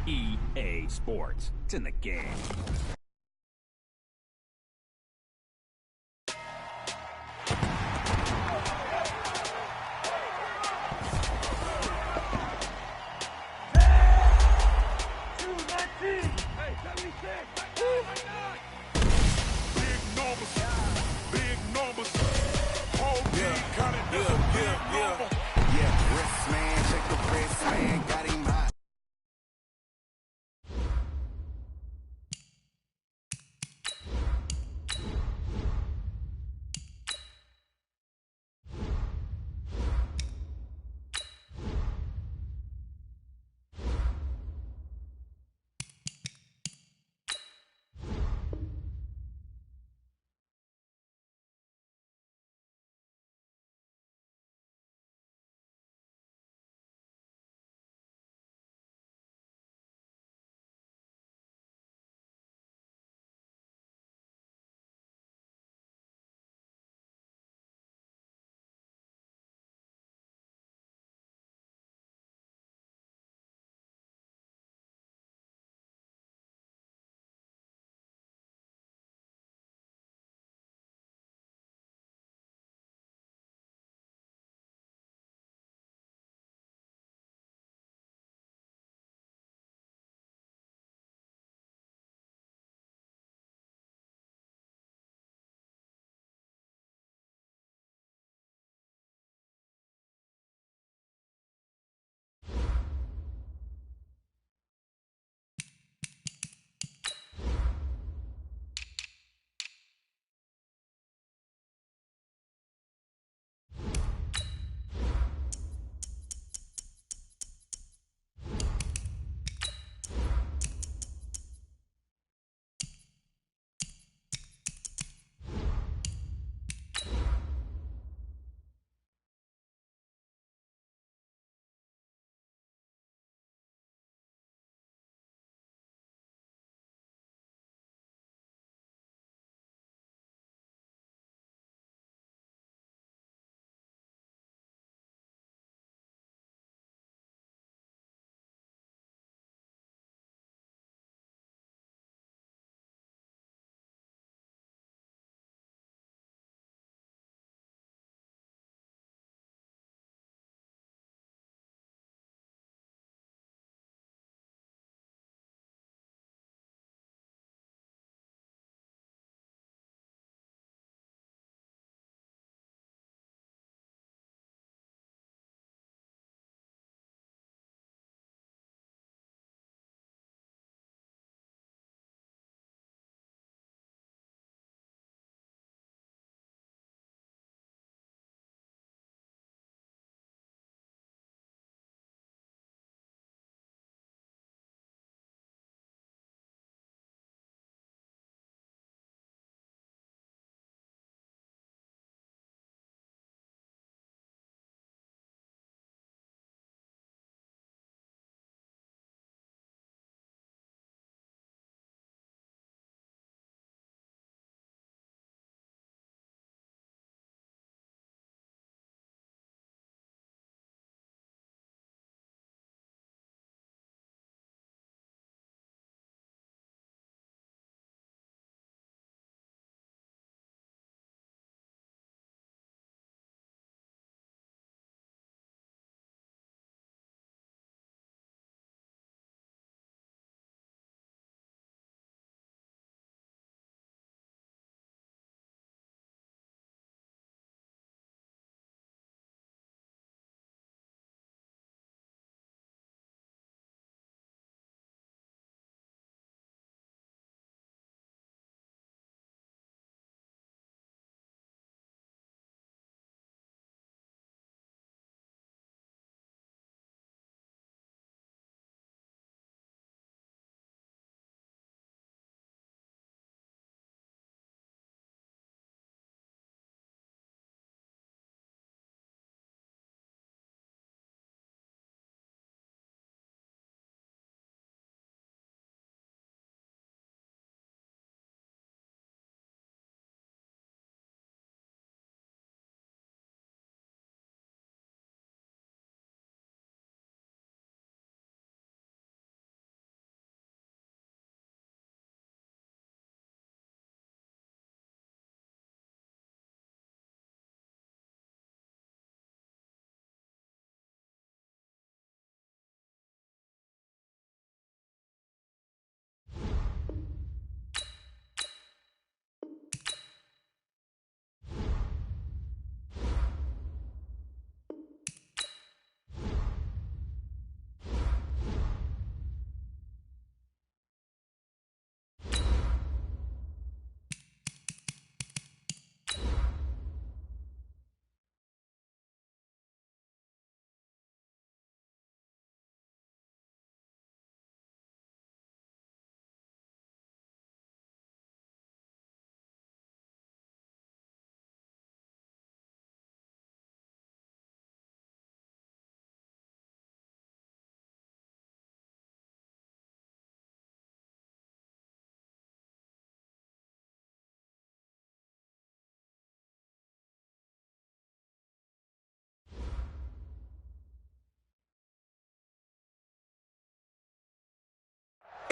EA Sports. It's in the game.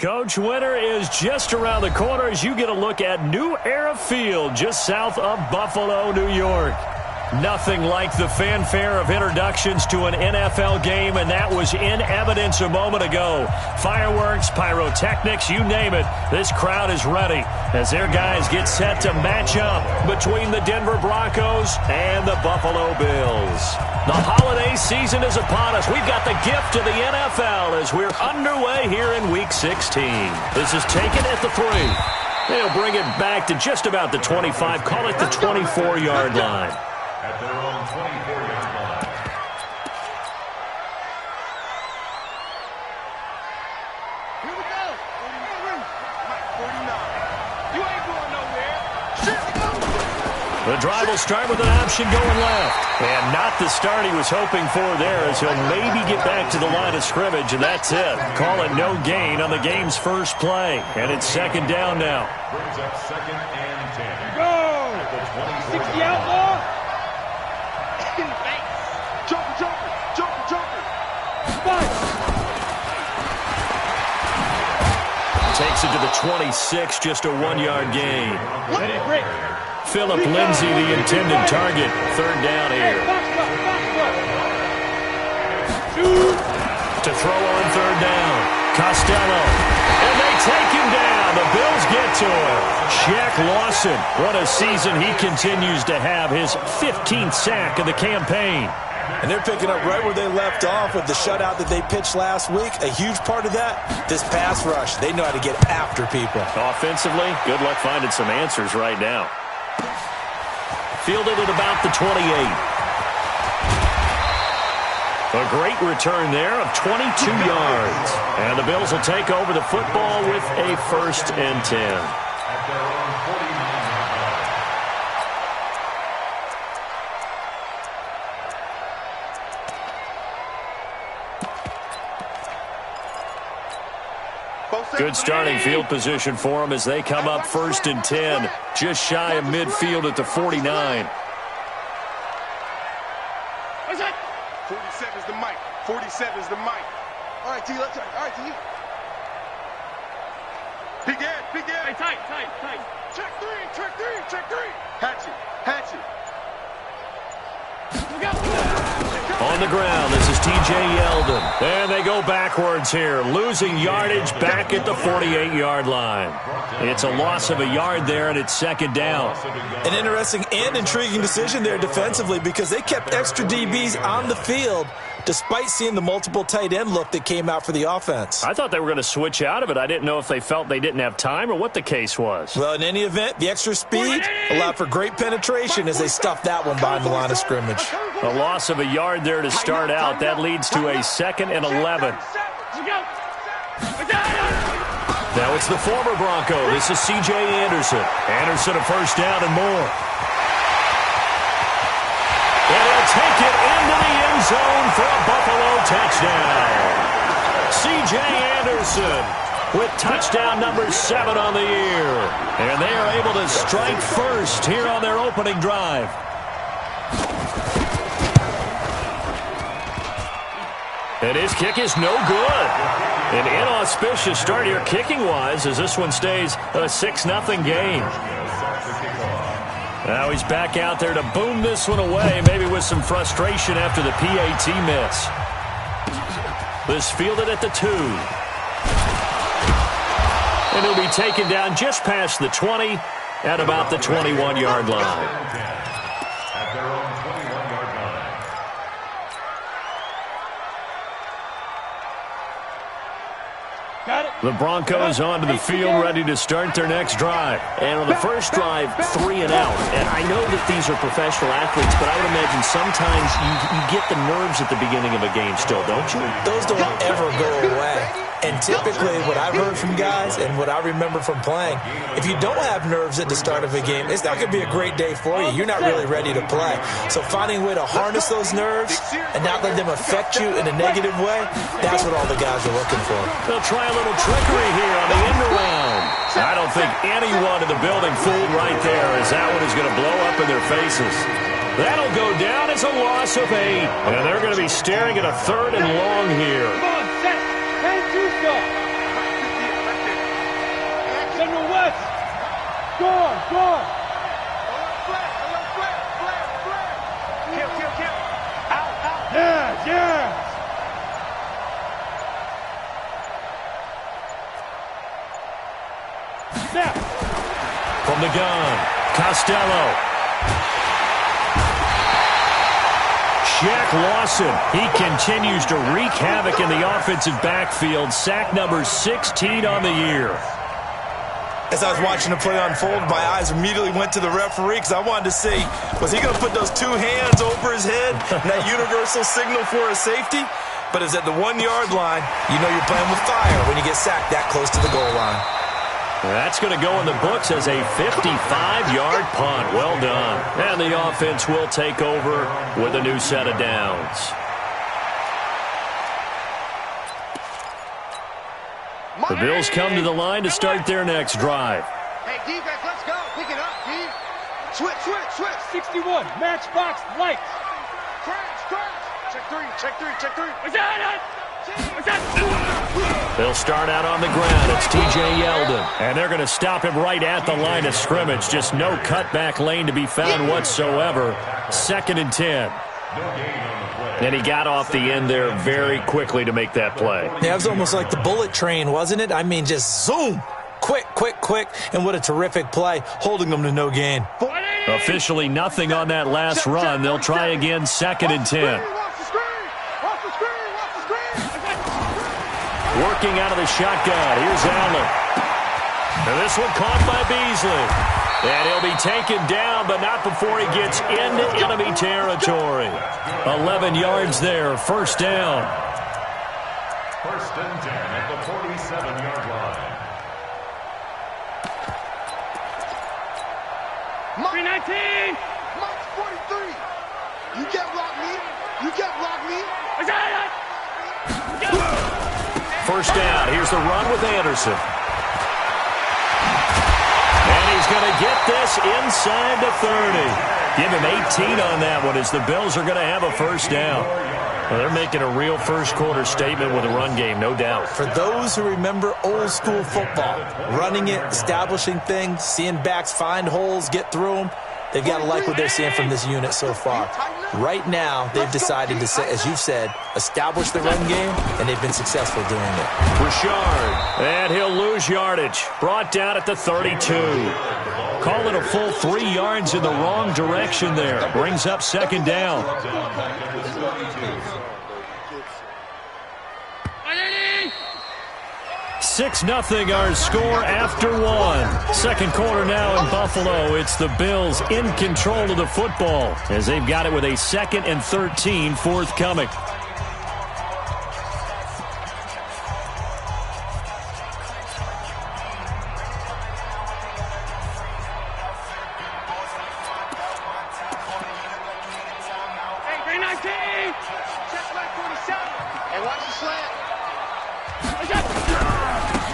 Coach, winter is just around the corner as you get a look at New Era Field just south of Buffalo, New York. Nothing like the fanfare of introductions to an NFL game, and that was in evidence a moment ago. Fireworks, pyrotechnics, you name it. This crowd is ready as their guys get set to match up between the Denver Broncos and the Buffalo Bills. The holiday season is upon us. We've got the gift of the NFL as we're underway here in Week 16. This is taken at the 3. They'll bring it back to just about the 25. Call it the 24-yard line. At their own 24-yard line. Here we go. 49. You ain't going nowhere. The drive will start with an option going left. And not the start he was hoping for there as he'll maybe get back to the line of scrimmage, and that's it. Call it no gain on the game's first play. And it's second down now. Brings up 2nd and 10. Go. At the 60 outlaw. Joker. Takes it to the 26, just a 1-yard gain. Philip Lindsay, the intended target. Third down here. To throw on third down. Costello. And they take him down. The Bills get to him. Shaq Lawson. What a season he continues to have. His 15th sack of the campaign. And they're picking up right where they left off with the shutout that they pitched last week. A huge part of that, this pass rush. They know how to get after people. Offensively, good luck finding some answers right now. Fielded at about the 28. A great return there of 22 yards. And the Bills will take over the football with a 1st and 10. At their own 49-yard line. Good starting field position for them as they come up 1st and 10. Just shy of midfield at the 49. 47's the mic. 47's the mic. All right, T, let's try. All right, T. Peek in. Hey, tight. Check three. Hatchet. Look out. On the ground, this is T.J. Yeldon. And they go backwards here, losing yardage back at the 48-yard line. It's a loss of a yard there, and it's second down. An interesting and intriguing decision there defensively because they kept extra DBs on the field despite seeing the multiple tight end look that came out for the offense. I thought they were going to switch out of it. I didn't know if they felt they didn't have time or what the case was. Well, in any event, the extra speed allowed for great penetration as they stuffed that one behind the line of scrimmage. A loss of a yard there to start out. That leads to a 2nd and 11. Now it's the former Bronco. This is C.J. Anderson. Anderson a 1st down and more. And he'll take it into the end zone for a Buffalo touchdown. C.J. Anderson with touchdown number 7 on the year. And they are able to strike first here on their opening drive. And his kick is no good. An inauspicious start here kicking-wise as this one stays a 6-0 game. Now he's back out there to boom this one away, maybe with some frustration after the PAT miss. This fielded at the 2. And he'll be taken down just past the 20 at about the 21-yard line. At their own 21-yard line. The Broncos onto the field, ready to start their next drive. And on the first drive, 3 and out. And I know that these are professional athletes, but I would imagine sometimes you get the nerves at the beginning of a game still, don't you? Those don't ever go away. And typically what I've heard from guys and what I remember from playing, if you don't have nerves at the start of a game, it's not going to be a great day for you. You're not really ready to play. So finding a way to harness those nerves and not let them affect you in a negative way, that's what all the guys are looking for. They'll try a little trickery here on the end around. I don't think anyone in the building fooled right there as that one is going to blow up in their faces. That'll go down as a loss of 8. And they're going to be staring at a 3rd and long here. Score. Kill. Out. Yeah. Snap. From the gun, Costello. Jack Lawson, he continues to wreak havoc in the offensive backfield. Sack number 16 on the year. As I was watching the play unfold, my eyes immediately went to the referee because I wanted to see, was he going to put those two hands over his head and that universal signal for a safety? But it's at the 1 yard line. You know you're playing with fire when you get sacked that close to the goal line. That's going to go in the books as a 55-yard punt. Well done. And the offense will take over with a new set of downs. The Bills come to the line to start their next drive. Hey, defense, let's go. Pick it up, D. Switch. 61, matchbox, lights. Crash. Check three. What's that? They'll start out on the ground. It's T.J. Yeldon. And they're going to stop him right at the line of scrimmage. Just no cutback lane to be found whatsoever. 2nd and 10. And he got off the end there very quickly to make that play. Yeah, it was almost like the bullet train, wasn't it? I mean, just zoom. Quick. And what a terrific play, holding them to no gain. Officially nothing on that last run. They'll try again, 2nd and 10. Working out of the shotgun. Here's Allen. And this one caught by Beasley. And he'll be taken down, but not before he gets into enemy territory. 11 yards there, 1st down. 1st and 10 at the 47-yard line. 319. Mike 43. You can't block me. What's that? 1st down. Here's the run with Anderson. And he's going to get this inside the 30. Give him 18 on that one as the Bills are going to have a 1st down. Well, they're making a real first-quarter statement with a run game, no doubt. For those who remember old-school football, running it, establishing things, seeing backs find holes, get through them, they've got to like what they're seeing from this unit so far. Right now, they've decided to, as you've said, establish the run game, and they've been successful doing it. Richard, and he'll lose yardage. Brought down at the 32. Call it a full 3 yards in the wrong direction there. Brings up 2nd down. 6-0 our score after 1. 2nd quarter now in Buffalo. It's the Bills in control of the football as they've got it with a 2nd and 13 forthcoming.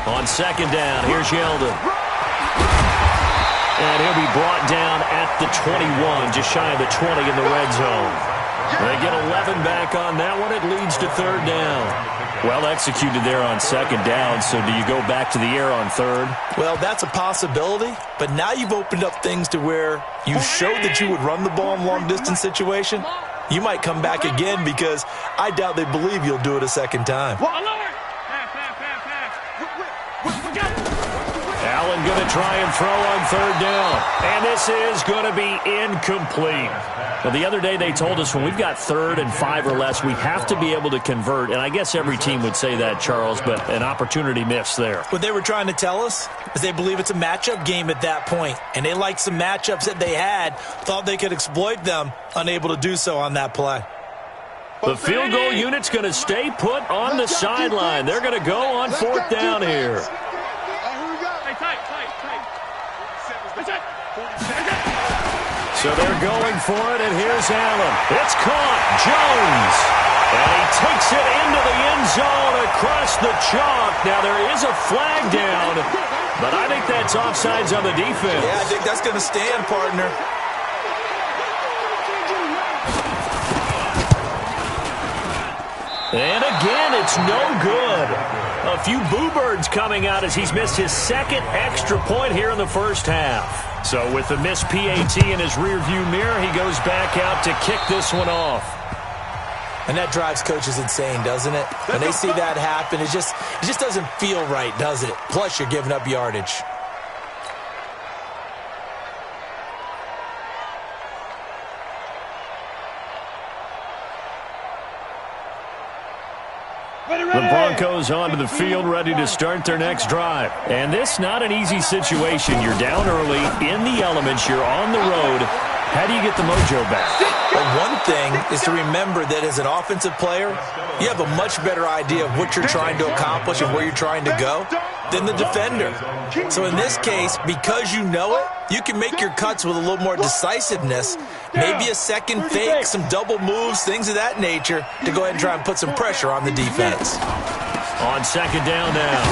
On 2nd down, here's Yeldon. And he'll be brought down at the 21, just shy of the 20 in the red zone. They get 11 back on that one. It leads to 3rd down. Well executed there on 2nd down, so do you go back to the air on 3rd? Well, that's a possibility, but now you've opened up things to where you showed that you would run the ball in long-distance situation. You might come back again because I doubt they believe you'll do it a 2nd time. Allen going to try and throw on 3rd down. And this is going to be incomplete. Now, the other day they told us when we've got 3rd and 5 or less, we have to be able to convert. And I guess every team would say that, Charles, but an opportunity missed there. What they were trying to tell us is they believe it's a matchup game at that point. And they liked some matchups that they had, thought they could exploit them, unable to do so on that play. The field goal unit's going to stay put on the sideline. They're going to go on 4th down here. So they're going for it, and here's Allen. It's caught. Jones. And he takes it into the end zone across the chalk. Now, there is a flag down, but I think that's offsides on the defense. Yeah, I think that's going to stand, partner. And again, it's no good. A few boo birds coming out as he's missed his second extra point here in the first half. So with the missed PAT in his rearview mirror, he goes back out to kick this one off. And that drives coaches insane, doesn't it? When they see that happen, it just doesn't feel right, does it? Plus, you're giving up yardage. The Broncos onto the field, ready to start their next drive. And this not an easy situation. You're down early, in the elements, you're on the road. How do you get the mojo back? Well, one thing is to remember that as an offensive player, you have a much better idea of what you're trying to accomplish and where you're trying to go than the defender. So in this case, because you know it, you can make your cuts with a little more decisiveness, maybe a second fake, some double moves, things of that nature, to go ahead and try and put some pressure on the defense. On second down now,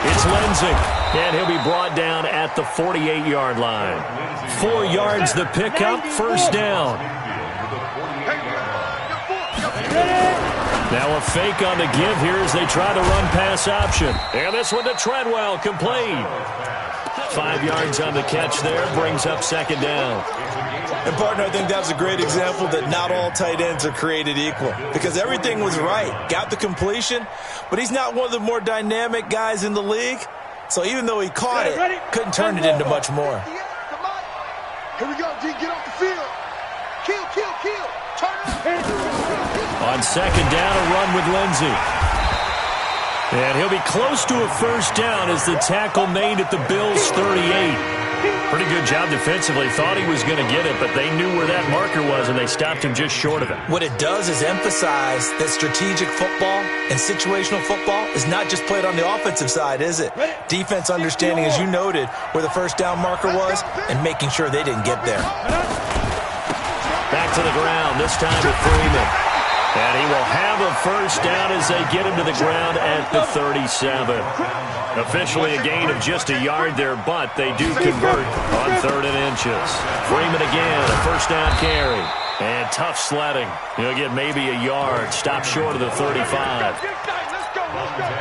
it's Lindsay, and he'll be brought down at the 48-yard line. 4 yards the pickup, first down. Now a fake on the give here as they try the run-pass option. And this one to Treadwell, complete. 5 yards on the catch there, brings up second down. And, partner, I think that was a great example that not all tight ends are created equal because everything was right. Got the completion, but he's not one of the more dynamic guys in the league. So even though he caught it, couldn't turn it into much more. Here we go, D. Get off the field. Kill. Turn it. On second down, a run with Lindsay. And he'll be close to a first down as the tackle made at the Bills' 38. Pretty good job defensively. Thought he was going to get it, but they knew where that marker was, and they stopped him just short of it. What it does is emphasize that strategic football and situational football is not just played on the offensive side, is it? Defense understanding, as you noted, where the first down marker was and making sure they didn't get there. Back to the ground, this time with Freeman. And he will have a first down as they get him to the ground at the 37. Officially a gain of just a yard there, but they do convert on 3rd and inches. Freeman again, a first down carry. And tough sledding. He'll get maybe a yard, stop short of the 35.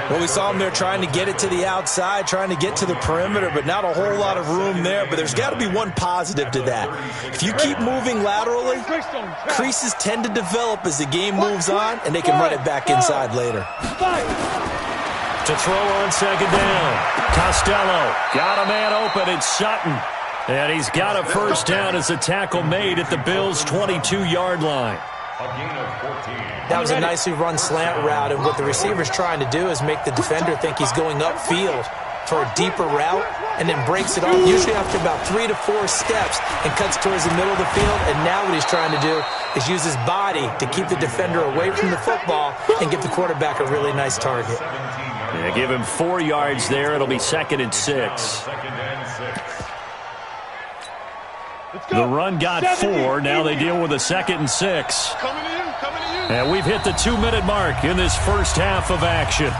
Well, we saw him there trying to get it to the outside, trying to get to the perimeter, but not a whole lot of room there. But there's got to be one positive to that. If you keep moving laterally, creases tend to develop as the game moves on, and they can run it back inside later. To throw on second down, Costello got a man open. It's Sutton. And he's got a first down as a tackle made at the Bills' 22-yard line. That was a nicely run slant route, and what the receiver's trying to do is make the defender think he's going upfield for a deeper route and then breaks it off, usually after about 3 to 4 steps, and cuts towards the middle of the field. And now what he's trying to do is use his body to keep the defender away from the football and give the quarterback a really nice target. Yeah, give him 4 yards there. It'll be 2nd and 6. The run got 4. Now they deal with a 2nd and 6. And we've hit the 2-minute mark in this first half of action.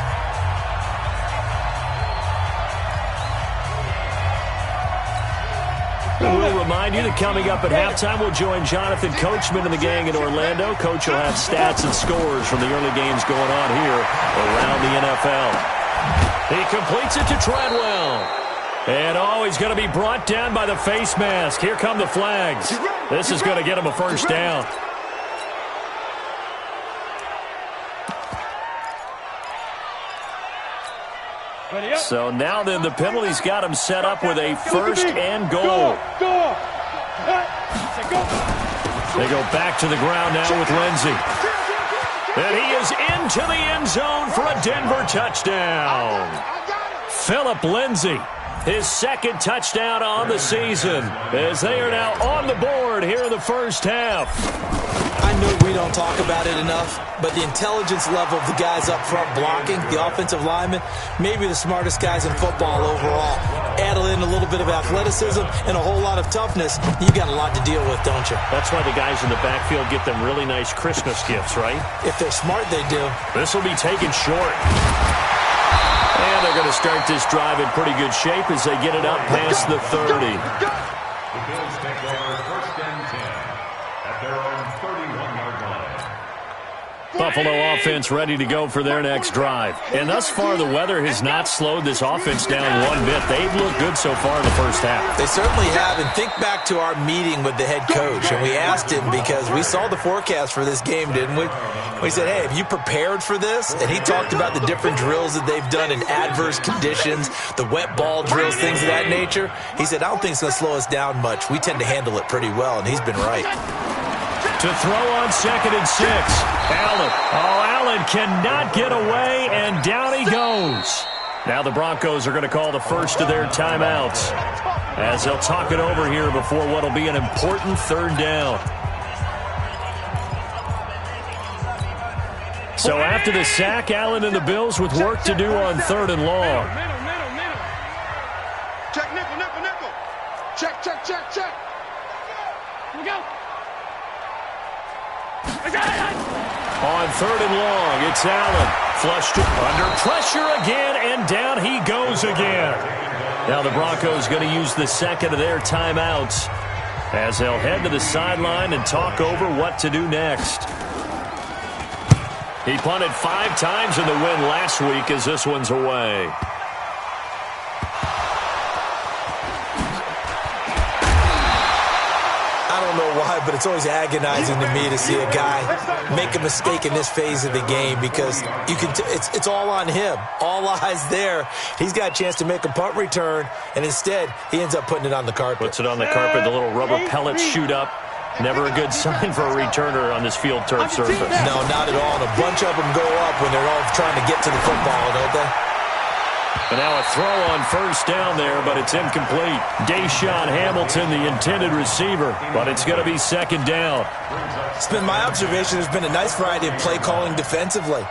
We'll remind you that coming up at halftime, we'll join Jonathan Coachman and the gang in Orlando. Coach will have stats and scores from the early games going on here around the NFL. He completes it to Treadwell. And, he's going to be brought down by the face mask. Here come the flags. This is going to get him a first down. So now then the penalty's got him set up with a first and goal. They go back to the ground now with Lindsay. And he is into the end zone for a Denver touchdown. Phillip Lindsay, his 2nd touchdown on the season, as they are now on the board here in the first half. I know we don't talk about it enough, but the intelligence level of the guys up front blocking, the offensive linemen, maybe the smartest guys in football overall. Add in a little bit of athleticism and a whole lot of toughness, you got a lot to deal with, don't you? That's why the guys in the backfield get them really nice Christmas gifts, right? If they're smart, they do. This will be taken short. And they're going to start this drive in pretty good shape as they get it up past the 30. The Bills take over 1st and 10 at their own 31-yard line. Buffalo offense ready to go for their next drive. And thus far, the weather has not slowed this offense down one bit. They've looked good so far in the first half. They certainly have. And think back to our meeting with the head coach. And we asked him, because we saw the forecast for this game, didn't we? We said, hey, have you prepared for this? And he talked about the different drills that they've done in adverse conditions, the wet ball drills, things of that nature. He said, I don't think it's going to slow us down much. We tend to handle it pretty well, and he's been right. To throw on 2nd and 6. Allen. Oh, Allen cannot get away, and down he goes. Now the Broncos are going to call the first of their timeouts as they'll talk it over here before what will be an important 3rd down. So after the sack, Allen and the Bills with work to do on 3rd and long. Check, nickel. Check. Here we go. On 3rd and long, it's Allen. Flushed under pressure again, and down he goes again. Now the Broncos going to use the 2nd of their timeouts as they'll head to the sideline and talk over what to do next. He punted 5 times in the win last week as this one's away. I don't know why, but it's always agonizing to me to see a guy make a mistake in this phase of the game, because you can it's all on him. All eyes there. He's got a chance to make a punt return, and instead he ends up putting it on the carpet. Puts it on the carpet. The little rubber pellets shoot up. Never a good sign for a returner on this field turf surface. No, not at all. And a bunch of them go up when they're all trying to get to the football, don't they? And now a throw on 1st down there, but it's incomplete. Deshaun Hamilton, the intended receiver, but it's going to be 2nd down. It's been my observation there's been a nice variety of play calling defensively.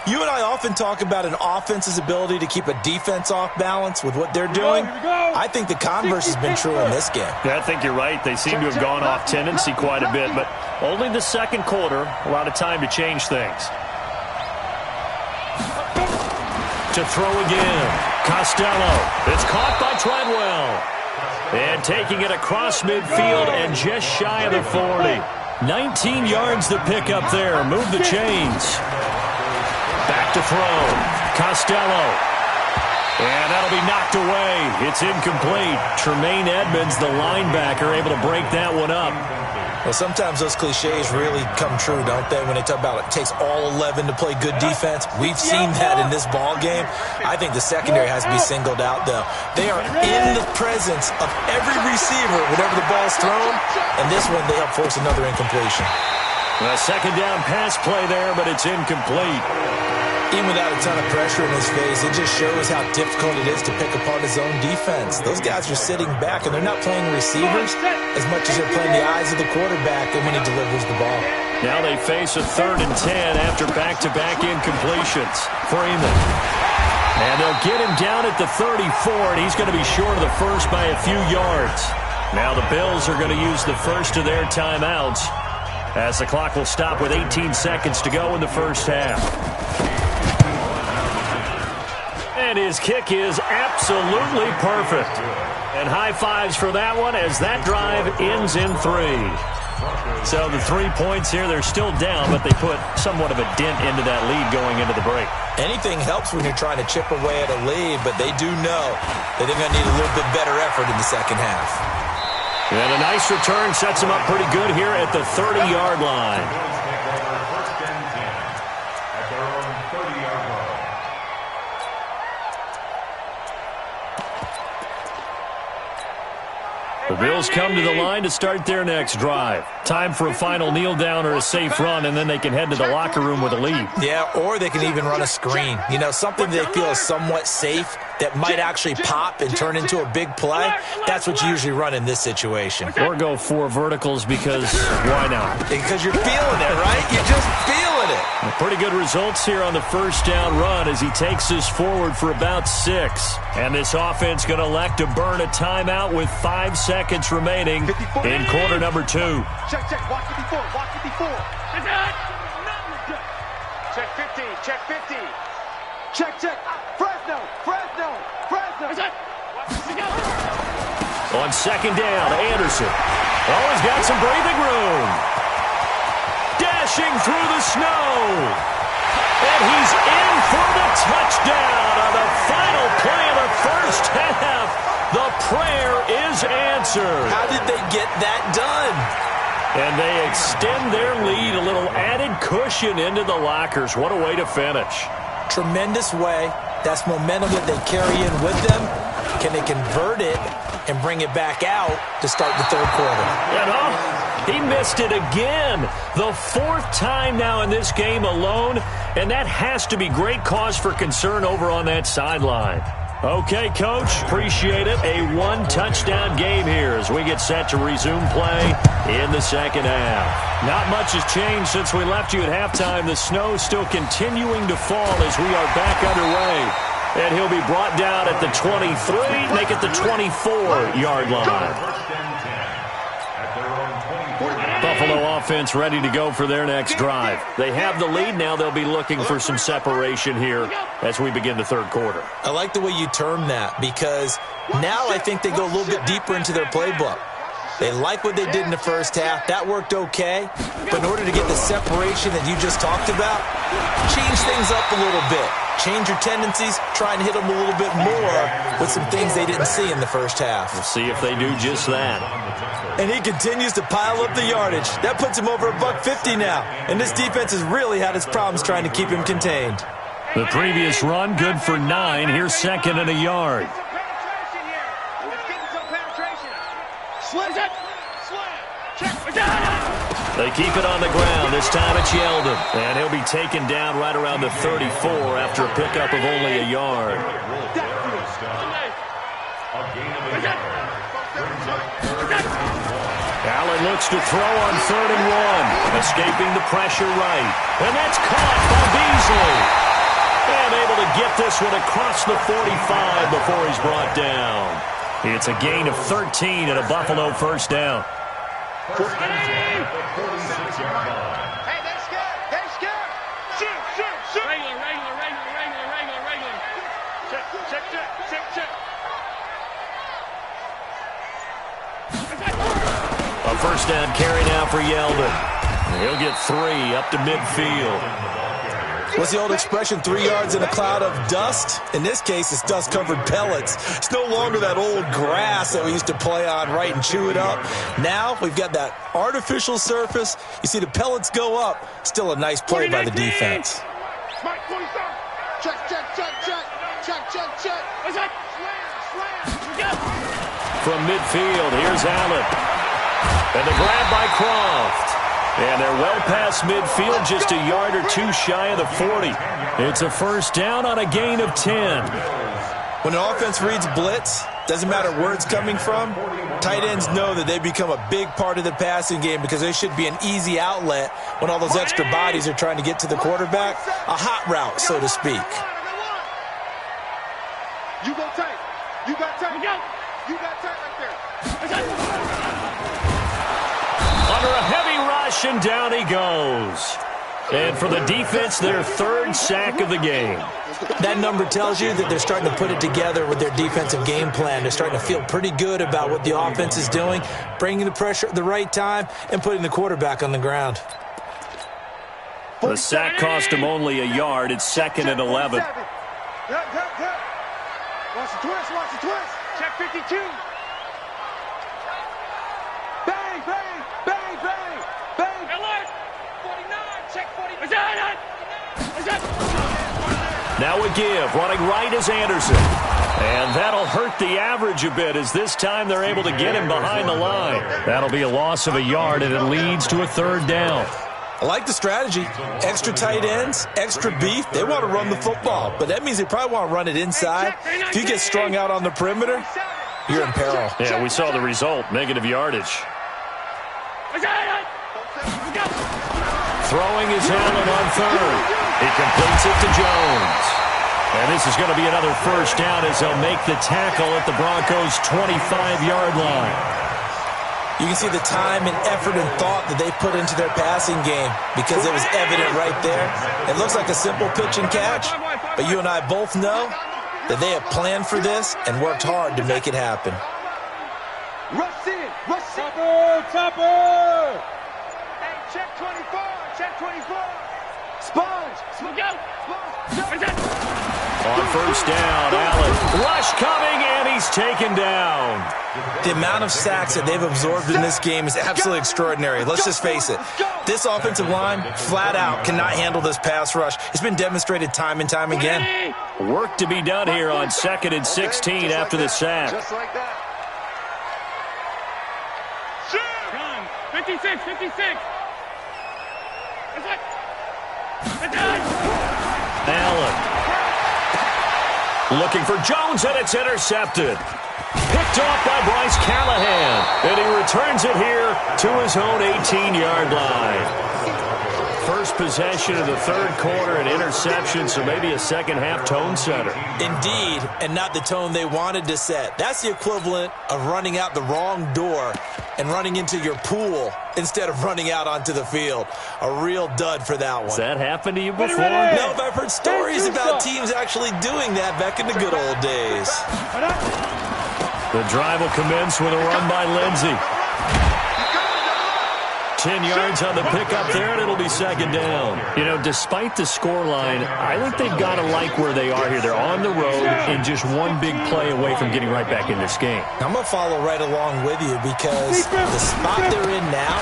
You and I often talk about an offense's ability to keep a defense off balance with what they're doing. I think the converse has been true in this game. Yeah, I think you're right. They seem to have gone off tendency quite a bit, but only the 2nd quarter, a lot of time to change things. To throw again, Costello. It's caught by Treadwell. And taking it across midfield and just shy of the 40. 19 yards to pick up there. Move the chains. Back to throw. Costello. And that'll be knocked away. It's incomplete. Tremaine Edmonds, the linebacker, able to break that one up. Well, sometimes those cliches really come true, don't they, when they talk about it takes all 11 to play good defense. We've seen that in this ball game. I think the secondary has to be singled out, though. They are in the presence of every receiver whenever the ball's thrown, and this one they help force another incompletion. A 2nd down pass play there, but it's incomplete. Even without a ton of pressure in his face, it just shows how difficult it is to pick apart his own defense. Those guys are sitting back, and they're not playing receivers as much as they're playing the eyes of the quarterback and when he delivers the ball. Now they face a 3rd and 10 after back-to-back incompletions. Freeman. And they'll get him down at the 34, and he's going to be short of the first by a few yards. Now the Bills are going to use the first of their timeouts as the clock will stop with 18 seconds to go in the first half. And his kick is absolutely perfect. And high fives for that one as that drive ends in 3. So the 3 points here, they're still down, but they put somewhat of a dent into that lead going into the break. Anything helps when you're trying to chip away at a lead, but they do know that they're going to need a little bit better effort in the second half. And a nice return sets them up pretty good here at the 30-yard line. The Bills come to the line to start their next drive. Time for a final kneel down or a safe run, and then they can head to the locker room with a lead. Yeah, or they can even run a screen. You know, something they feel is somewhat safe that might actually pop and turn into a big play. That's what you usually run in this situation. Or go 4 verticals because why not? Because you're feeling it, right? You're just feeling it. Pretty good results here on the first down run as he takes this forward for about 6. And this offense going to elect to burn a timeout with 5 seconds remaining in quarter number 2. Check, watch it before. Check 15, check 15. Check. Fresno. On 2nd down, Anderson. Oh, he's got some breathing room. Dead dashing through the snow. And he's in for the touchdown on the final play of the first half. The prayer is answered. How did they get that done? And they extend their lead, a little added cushion into the lockers. What a way to finish. Tremendous way. That's momentum that they carry in with them. Can they convert it and bring it back out to start the third quarter? And he missed it again. The fourth time now in this game alone, and that has to be great cause for concern over on that sideline. Okay, Coach, appreciate it. A one-touchdown game here as we get set to resume play in the second half. Not much has changed since we left you at halftime. The snow still continuing to fall as we are back underway. And he'll be brought down at the 23, make it the 24-yard line. Buffalo offense ready to go for their next drive. They have the lead now. They'll be looking for some separation here as we begin the third quarter. I like the way you term that because now I think they go a little bit deeper into their playbook. They like what they did in the first half. That worked okay. But in order to get the separation that you just talked about, change things up a little bit. Change your tendencies. Try and hit them a little bit more with some things they didn't see in the first half. We'll see if they do just that. And he continues to pile up the yardage. That puts him over $150 now. And this defense has really had its problems trying to keep him contained. The previous run, good for 9. Here's second and a yard. They keep it on the ground. This time it's Yeldon. And he'll be taken down right around the 34 after a pickup of only a yard. Allen looks to throw on 3rd and 1. Escaping the pressure right. And that's caught by Beasley. And able to get this one across the 45 before he's brought down. It's a gain of 13 and a Buffalo first down. Hey, they're scared. They're scared. Shoot. Regular. Check. A first down carry now for Yeldon. He'll get 3 up to midfield. What's the old expression, 3 yards in a cloud of dust? In this case, it's dust-covered pellets. It's no longer that old grass that we used to play on, right, and chew it up. Now we've got that artificial surface. You see the pellets go up. Still a nice play by the defense. Check. From midfield, here's Allen. And the grab by Croft. And they're well past midfield, just a yard or 2 shy of the 40. It's a first down on a gain of 10. When an offense reads blitz, doesn't matter where it's coming from, tight ends know that they become a big part of the passing game because they should be an easy outlet when all those extra bodies are trying to get to the quarterback. A hot route, so to speak. You go tight. You got tight right there. Under a heavy rush, and down he goes. And for the defense, their 3rd sack of the game. That number tells you that they're starting to put it together with their defensive game plan. They're starting to feel pretty good about what the offense is doing, bringing the pressure at the right time, and putting the quarterback on the ground. The sack cost him only a yard. It's 2nd and 11. Watch the twist. Check 52. Bang. Alert! 49, check 49. Now a give. Running right is Anderson. And that'll hurt the average a bit as this time they're able to get him behind the line. That'll be a loss of a yard, and it leads to a 3rd down. I like the strategy. Extra tight ends, extra beef. They want to run the football, but that means they probably want to run it inside. If you get strung out on the perimeter, you're in peril. Yeah, we saw the result. Negative yardage. Throwing is Allen on 3rd. He completes it to Jones. And this is going to be another first down as they'll make the tackle at the Broncos' 25-yard line. You can see the time and effort and thought that they put into their passing game because it was evident right there. It looks like a simple pitch and catch, but you and I both know that they have planned for this and worked hard to make it happen. Rush in. Topper! Hey, check 24. Check 24. Sponge. Go. On first down, Allen. Rush coming, and he's taken down. The amount of sacks that they've absorbed in this game is absolutely extraordinary. Let's just face it. This offensive line, flat out, cannot handle this pass rush. It's been demonstrated time and time again. Work to be done here on 2nd and 16 after the sack. Just like that. 56, 56. Allen. Looking for Jones, and it's intercepted. Picked off by Bryce Callahan. And he returns it here to his own 18-yard line. First possession of the third quarter, an interception, so maybe a second-half tone setter. Indeed, and not the tone they wanted to set. That's the equivalent of running out the wrong door and running into your pool instead of running out onto the field. A real dud for that one. Has that happened to you before? No, but I've heard stories about teams actually doing that back in the good old days. The drive will commence with a run by Lindsey. 10 yards on the pickup there, and it'll be second down. You know, despite the scoreline, I think they've got to like where they are here. They're on the road and just one big play away from getting right back in this game. I'm going to follow right along with you because the spot they're in now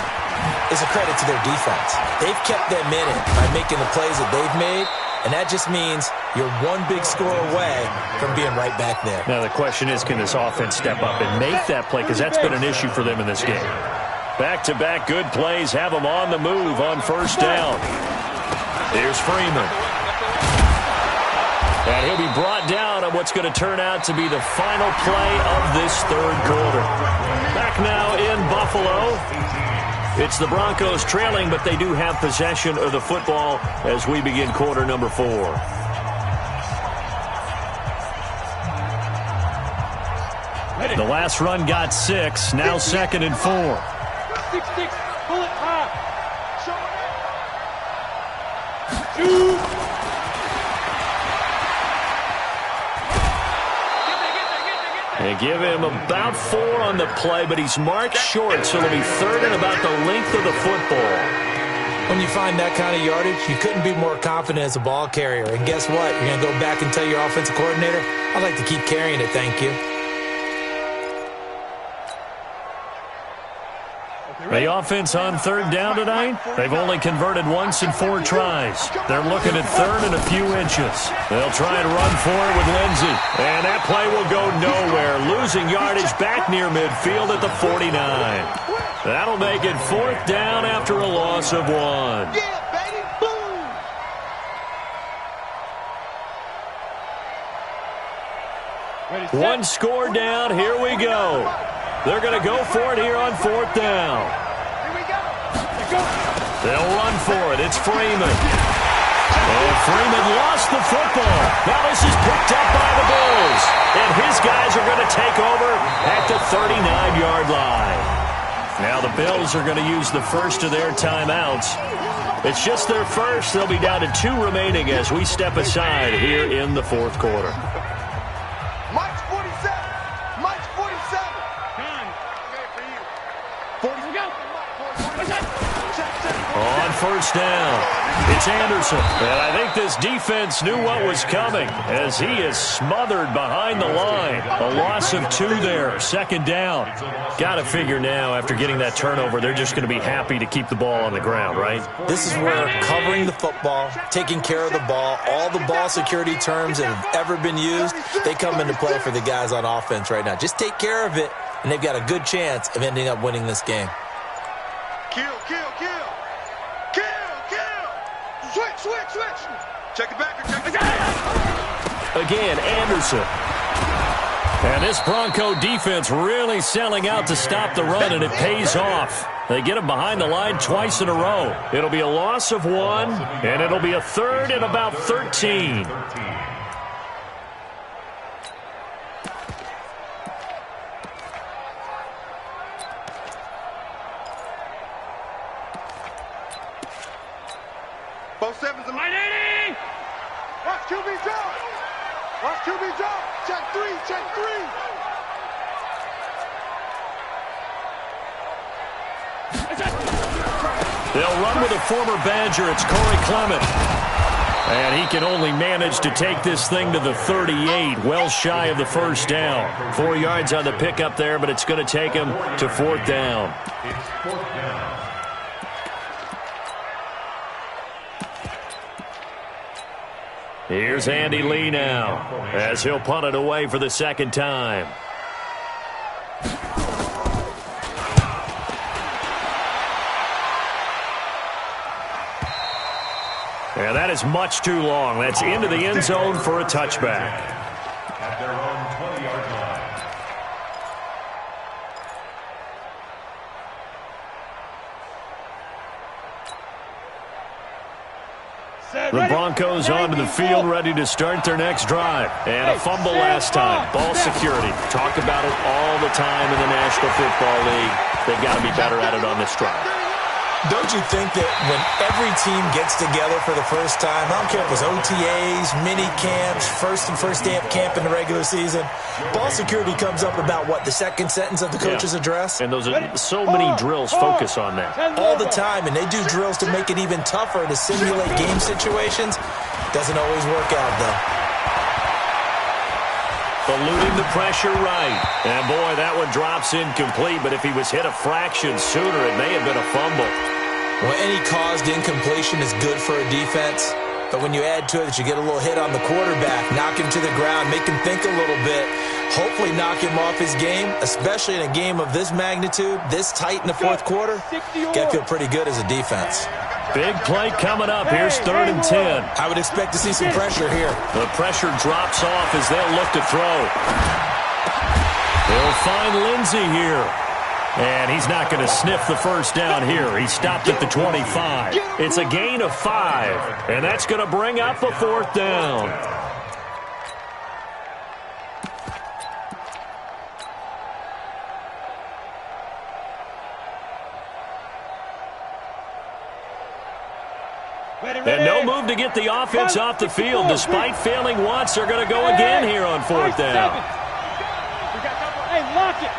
is a credit to their defense. They've kept them in it by making the plays that they've made, and that just means you're one big score away from being right back there. Now, the question is, can this offense step up and make that play? Because that's been an issue for them in this game. Back-to-back good plays have them on the move on first down. Here's Freeman. And he'll be brought down on what's going to turn out to be the final play of this third quarter. Back now in Buffalo. It's the Broncos trailing, but they do have possession of the football as we begin quarter number 4. The last run got 6, now 2nd and 4. 6, pull it high. They give him about 4 on the play, but he's marked short, so it'll be 3rd and about the length of the football. When you find that kind of yardage, you couldn't be more confident as a ball carrier. And guess what? You're going to go back and tell your offensive coordinator, I'd like to keep carrying it, thank you. The offense on third down tonight, they've only converted once in 4 tries. They're looking at 3rd and a few inches. They'll try and run for it with Lindsey. And that play will go nowhere, losing yardage back near midfield at the 49. That'll make it 4th down after a loss of 1. Yeah, baby, boom. One score down, here we go. They're going to go for it here on 4th down. Here we go. They'll run for it. It's Freeman. And Freeman lost the football. Now this is picked up by the Bills. And his guys are going to take over at the 39-yard line. Now the Bills are going to use the first of their timeouts. It's just their first. They'll be down to 2 remaining as we step aside here in the 4th quarter. Mike's 47. Mike's 47. On first down, it's Anderson. And I think this defense knew what was coming as he is smothered behind the line. A loss of 2 there, 2nd down. Got to figure now after getting that turnover, they're just going to be happy to keep the ball on the ground, right? This is where covering the football, taking care of the ball, all the ball security terms that have ever been used, they come into play for the guys on offense right now. Just take care of it, and they've got a good chance of ending up winning this game. Kill. Switch. Check it back. Again, Anderson. And this Bronco defense really selling out to stop the run, and it pays off. They get him behind the line twice in a row. It'll be a loss of 1, and it'll be a 3rd and about 13. Both 7s and 980. Watch QB drop. Check 3. They'll run with a former Badger. It's Corey Clement. And he can only manage to take this thing to the 38, well shy of the first down. 4 yards on the pickup there, but it's going to take him to 4th down. It's 4th down. Here's Andy Lee now, as he'll punt it away for the 2nd time. Yeah, that is much too long. That's into the end zone for a touchback. At their own 20-yard line. The Broncos onto the field, ready to start their next drive. And a fumble last time. Ball security. Talk about it all the time in the National Football League. They've got to be better at it on this drive. Don't you think that when every team gets together for the first time, I don't care if it's OTAs, mini camps, first day of camp in the regular season, ball security comes up about, what, the second sentence of the coach's address? And those are so many drills focus on that. All the time, and they do drills to make it even tougher to simulate game situations. Doesn't always work out, though. Eluding the pressure right. And, boy, that one drops incomplete, but if he was hit a fraction sooner, it may have been a fumble. Well, any caused incompletion is good for a defense, but when you add to it that you get a little hit on the quarterback, knock him to the ground, make him think a little bit, hopefully knock him off his game, especially in a game of this magnitude, this tight in the 4th quarter, got to feel pretty good as a defense. Big play coming up. Here's 3rd and 10. I would expect to see some pressure here. The pressure drops off as they'll look to throw. They'll find Lindsey here. And he's not going to sniff the first down here. He stopped at the 25. It's a gain of 5. And that's going to bring up a 4th down. And no move to get the offense off the field. Despite failing once, they're going to go again here on 4th down. Hey, lock it.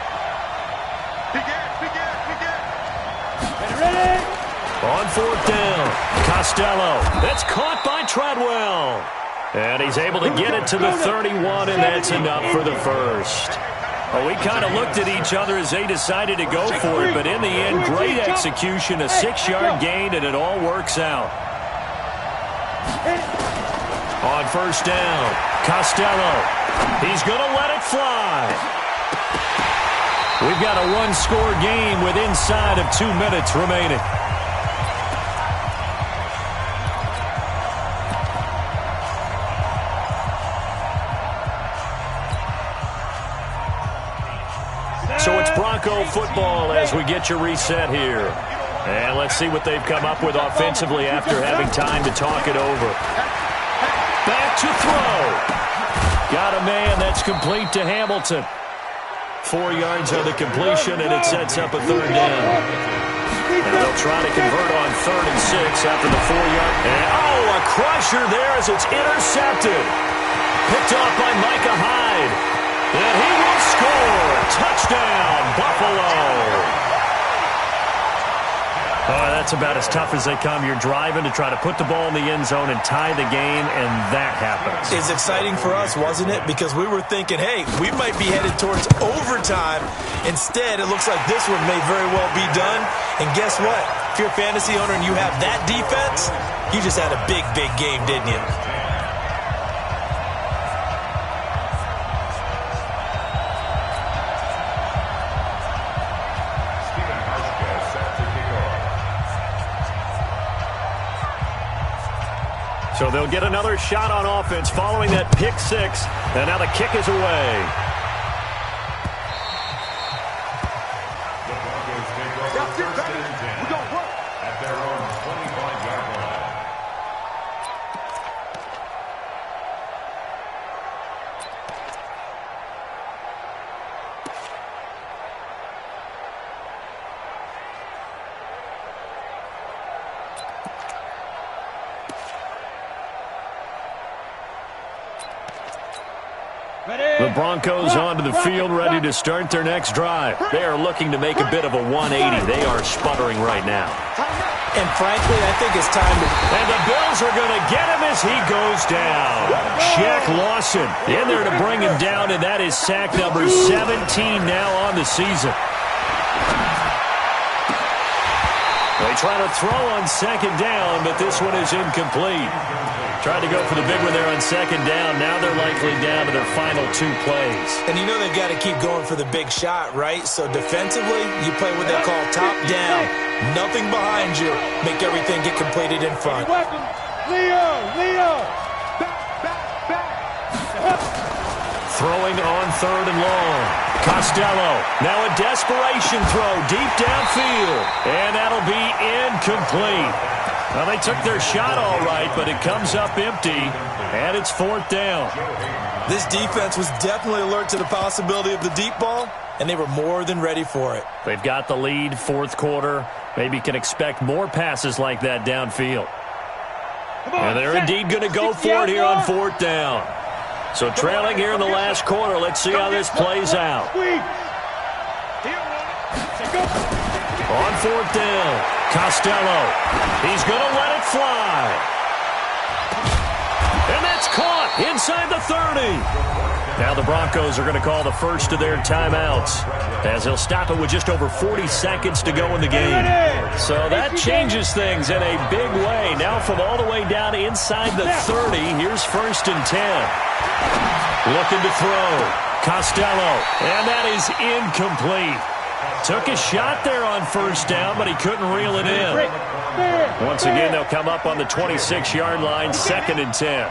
On 4th down, Costello. That's caught by Treadwell. And he's able to get it to the 31, and that's enough for the first. Well, we kind of looked at each other as they decided to go for it, but in the end, great execution, a 6-yard gain, and it all works out. On 1st down, Costello. He's going to let it fly. We've got a one-score game with inside of 2 minutes remaining. So it's Bronco football as we get you reset here. And let's see what they've come up with offensively after having time to talk it over. Back to throw. Got a man that's complete to Hamilton. 4 yards on the completion, and it sets up a 3rd down. And they'll try to convert on 3rd and 6 after the 4-yard. And, a crusher there as it's intercepted. Picked off by Micah Hyde. And he will score. Touchdown, Buffalo. That's about as tough as they come. You're driving to try to put the ball in the end zone and tie the game, and that happens. It's exciting for us, wasn't it? Because we were thinking, hey, we might be headed towards overtime. Instead, it looks like this one may very well be done. And guess what? If you're a fantasy owner and you have that defense, you just had a big, big game, didn't you? So they'll get another shot on offense following that pick 6. And now the kick is away. The Broncos take over 1st and 10 at their own 25-yard line. The Broncos onto the field, ready to start their next drive. They are looking to make a bit of a 180. They are sputtering right now. And frankly, I think it's time to... And the Bills are going to get him as he goes down. Shaq Lawson in there to bring him down, and that is sack number 17 now on the season. They try to throw on second down, but this one is incomplete. Tried to go for the big one there on second down. Now they're likely down to their final 2 plays. And you know they've got to keep going for the big shot, right? So defensively, you play what they call top down. Nothing behind you. Make everything get completed in front. Leo! Throwing on third and long. Costello, now a desperation throw deep downfield. And that'll be incomplete. Well, they took their shot all right, but it comes up empty, and it's 4th down. This defense was definitely alert to the possibility of the deep ball, and they were more than ready for it. They've got the lead, 4th quarter. Maybe can expect more passes like that downfield. And they're indeed going to go for it here on 4th down. So trailing here in the last quarter. Let's see how this plays out. On 4th down, Costello. He's going to let it fly. And that's caught inside the 30. Now the Broncos are going to call the first of their timeouts, as they'll stop it with just over 40 seconds to go in the game. So that changes things in a big way. Now from all the way down inside the 30, here's 1st and 10. Looking to throw. Costello. And that is incomplete. Took a shot there on 1st down, but he couldn't reel it in. Once again, they'll come up on the 26-yard line, 2nd and 10.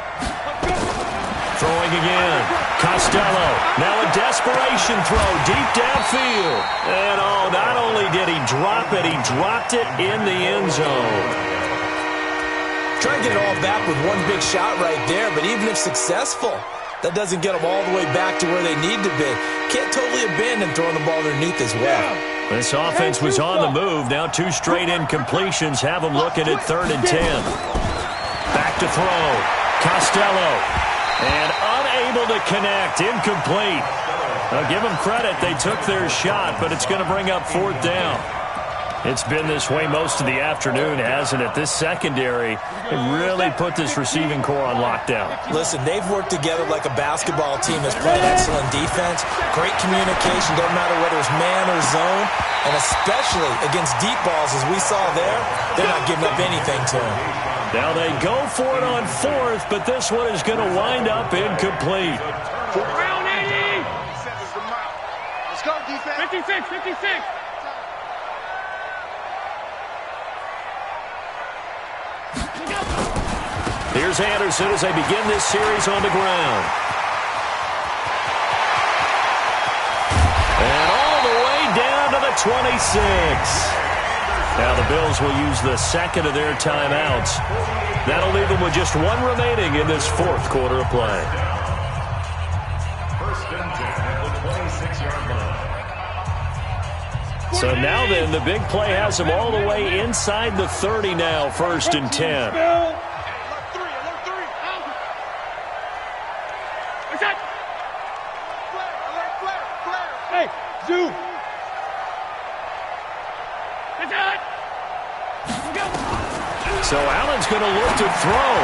Throwing again. Costello. Now a desperation throw deep downfield. And not only did he drop it, he dropped it in the end zone. Try and get it all back with one big shot right there, but even if successful, that doesn't get them all the way back to where they need to be. Can't totally abandon throwing the ball underneath as well. This offense was on the move. Now 2 straight incompletions have them looking at 3rd and 10. Back to throw. Costello. And unable to connect. Incomplete. Now give them credit. They took their shot, but it's going to bring up 4th down. It's been this way most of the afternoon, hasn't it? This secondary really put this receiving core on lockdown. Listen, they've worked together like a basketball team that's playing excellent defense. Great communication, doesn't matter whether it's man or zone. And especially against deep balls, as we saw there, they're not giving up anything to them. Now they go for it on 4th, but this one is going to wind up incomplete. Round 80! Let's go, defense. 56! Here's Anderson as they begin this series on the ground. And all the way down to the 26. Now the Bills will use the 2nd of their timeouts. That'll leave them with just 1 remaining in this 4th quarter of play. 1st and 10 at the 26-yard line. So now then, the big play has them all the way inside the 30 now, 1st and 10. Hey, Zoo! So Allen's going to look to throw.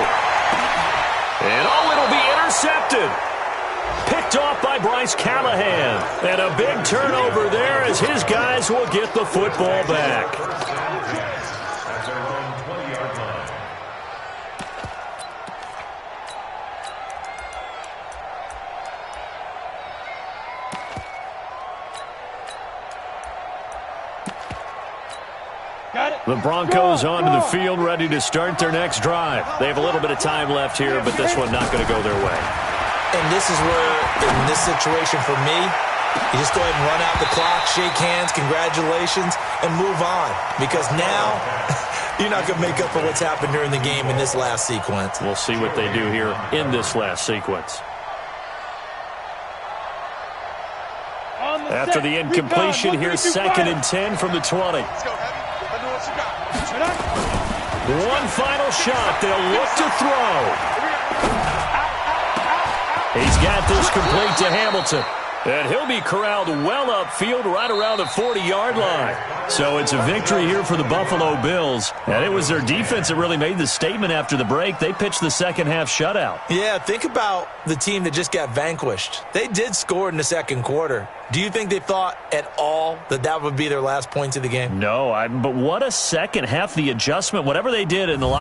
And it'll be intercepted. Picked off by Bryce Callahan. And a big turnover there as his guys will get the football back. The Broncos onto the field, ready to start their next drive. They have a little bit of time left here, but this one not going to go their way. And this is where, in this situation for me, you just go ahead and run out the clock, shake hands, congratulations, and move on. Because now, you're not going to make up for what's happened during the game in this last sequence. We'll see what they do here in this last sequence. After the incompletion, here's 2nd and 10 from the 20. One final shot. They'll look to throw. He's got this complete to Hamilton. And he'll be corralled well upfield right around the 40-yard line. So it's a victory here for the Buffalo Bills. And it was their defense that really made the statement after the break. They pitched the second-half shutout. Yeah, think about the team that just got vanquished. They did score in the second quarter. Do you think they thought at all that that would be their last points of the game? No, but what a second half, the adjustment, whatever they did in the